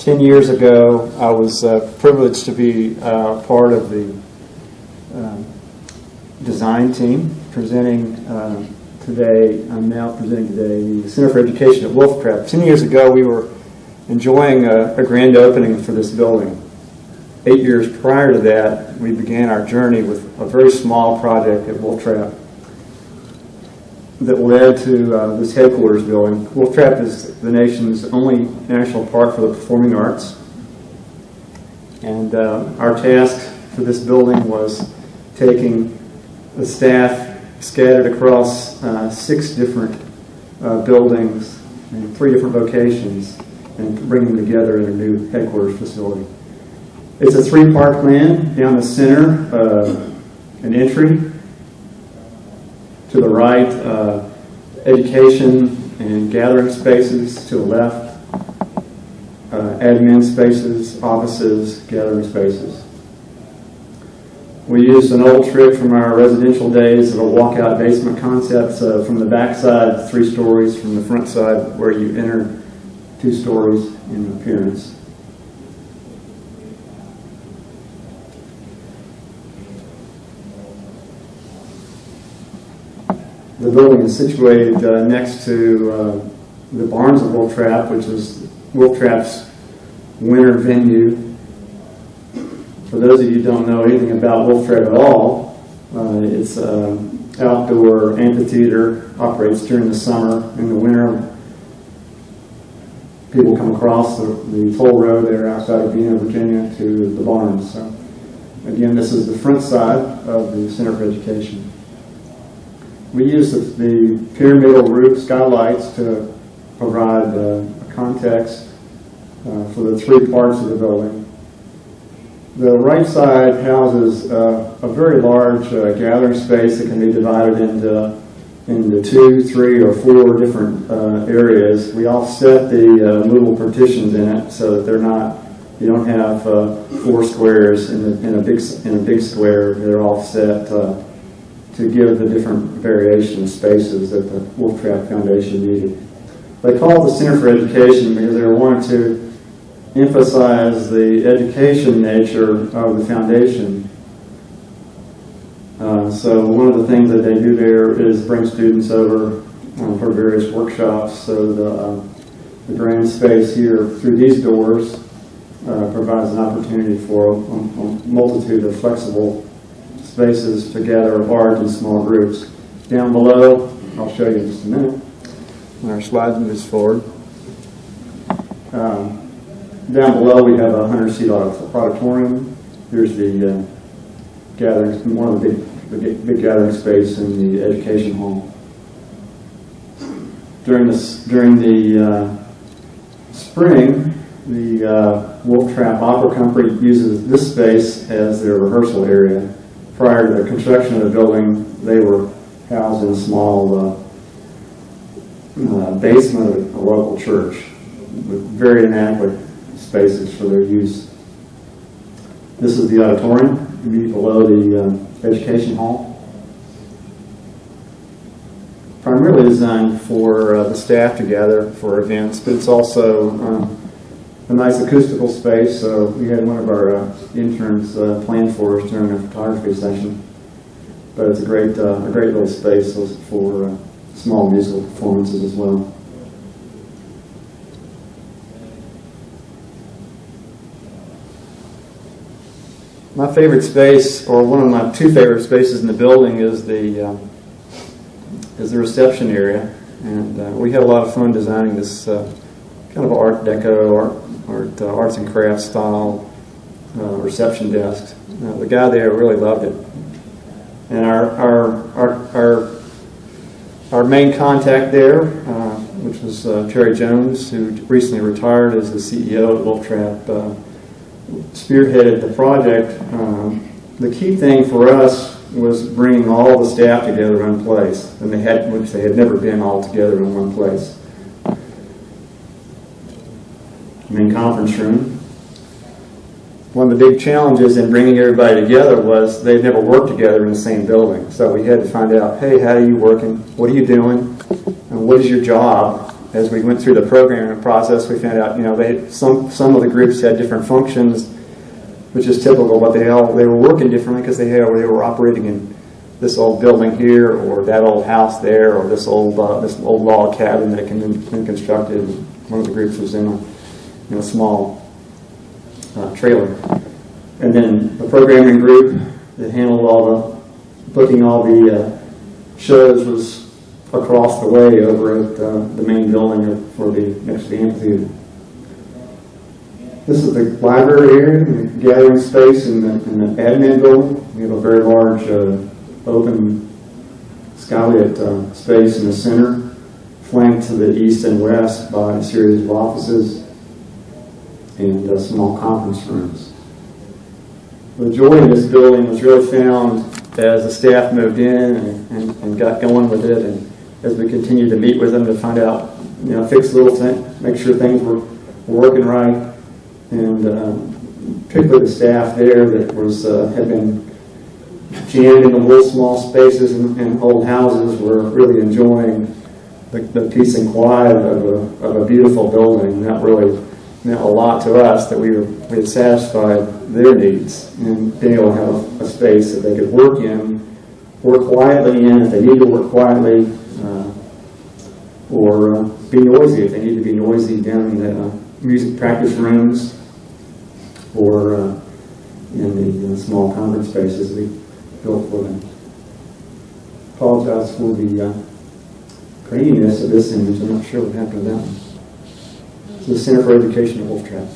10 years ago, I was privileged to be part of the design team presenting today. I'm now presenting today the Center for Education at Wolf Trap. 10 years ago, we were enjoying a grand opening for this building. 8 years prior to that, we began our journey with a very small project at Wolf Trap that led to this headquarters building. Wolf Trap is the nation's only national park for the performing arts. And our task for this building was taking the staff scattered across 6 different buildings in 3 different locations and bringing them together in a new headquarters facility. It's a 3-part plan. Down the center, an entry. To the right, education and gathering spaces. To the left, admin spaces, offices, gathering spaces. We used an old trick from our residential days of a walkout basement concept. So from the back side, 3 stories. From the front side, where you enter, 2 stories in appearance. The building is situated next to the barns of Wolf Trap, which is Wolf Trap's winter venue. For those of you who don't know anything about Wolf Trap at all, it's an outdoor amphitheater, operates during the summer. In the winter, people come across the toll road there outside of Vienna, Virginia, to the barns. So, again, this is the front side of the Center for Education. We use the pyramidal roof skylights to provide a context for the 3 parts of the building. The right side houses a very large gathering space that can be divided into 2, 3, or 4 different areas. We offset the movable partitions in it so that they're not. You don't have 4 squares in a big square. They're offset to give the different variation of spaces that the Wolf Trap Foundation needed. They called the Center for Education because they wanted to emphasize the education nature of the foundation. So one of the things that they do there is bring students over for various workshops. So the grand space here through these doors provides an opportunity for a multitude of flexible spaces to gather large and small groups. Down below, I'll show you in just a minute when our slide moves forward. Down below we have a 100-seat auditorium. Here's the gathering, one of the big gathering space in the education hall. During the spring, the Wolf Trap Opera Company uses this space as their rehearsal area. Prior to the construction of the building, they were housed in a small basement of a local church with very inadequate spaces for their use. This is the auditorium, immediately below the education hall. Primarily designed for the staff to gather for events, but it's also a nice acoustical space. So we had one of our interns plan for us during a photography session. But it's a great little space for small musical performances as well. My favorite space, or one of my 2 favorite spaces in the building, is the reception area, and we had a lot of fun designing this kind of Art Deco, arts and crafts style reception desk. The guy there really loved it, and our main contact there, which was Terry Jones, who recently retired as the CEO at Wolf Trap, spearheaded the project. The key thing for us was bringing all the staff together in one place, which they had never been all together in one place. Main conference room. One of the big challenges in bringing everybody together was they'd never worked together in the same building. So we had to find out, hey, how are you working? What are you doing? And what is your job? as we went through the programming process, we found out, some of the groups had different functions, which is typical, but they were working differently because they were operating in this old building here, or that old house there, or this old log cabin that had been constructed. One of the groups was in a small trailer. And then the programming group that handled booking all the shows was across the way over at the main building next to the amphitheater. This is the library here, the gathering space in the admin building. We have a very large open skylit space in the center, flanked to the east and west by a series of offices and small conference rooms. The joy in this building was really found as the staff moved in and got going with it, and as we continued to meet with them to find out, fix little things, make sure things were working right, and particularly the staff there that had been jammed in the little small spaces and old houses were really enjoying the peace and quiet of a beautiful building. That really meant a lot to us, that we had satisfied their needs and being able to have a space that they could work quietly in if they need to work quietly, or be noisy if they need to be noisy down in the music practice rooms, or in the small conference spaces we built for them. Apologize for the graininess of this image. I'm not sure what happened to that one. It's the Center for Education at Wolf Trap.